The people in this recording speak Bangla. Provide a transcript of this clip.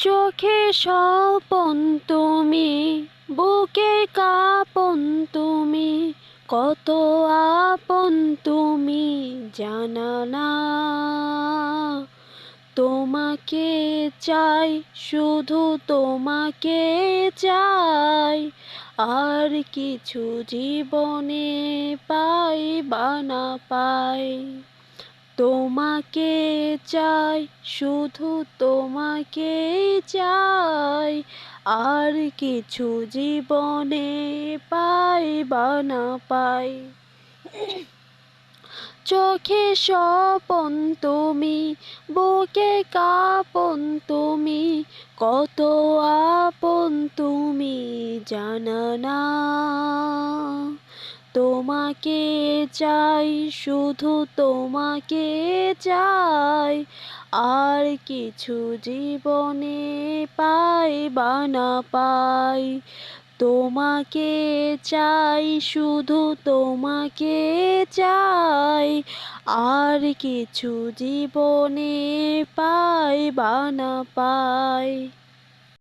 চোখে স্বপন তুমি, বুকে কাঁপন তুমি, কত আপন তুমি জানা না। তোমাকে চাই, শুধু তোমাকে চাই, আর কিছু জীবনে পাই বা না পাই। তোমাকে চাই, শুধু তোমাকে চাই, আর কিছু জীবনে পাই বা না পাই। চোখে স্বপন তুমি, বুকে কাঁপন তুমি, কত আপন তুমি জানা না। তোমাকে চাই, শুধু তোমাকে চাই, আর কিছু জীবনে পাই বা না পাই। তোমাকে চাই, শুধু তোমাকে চাই, আর কিছু জীবনে পাই বা না পাই।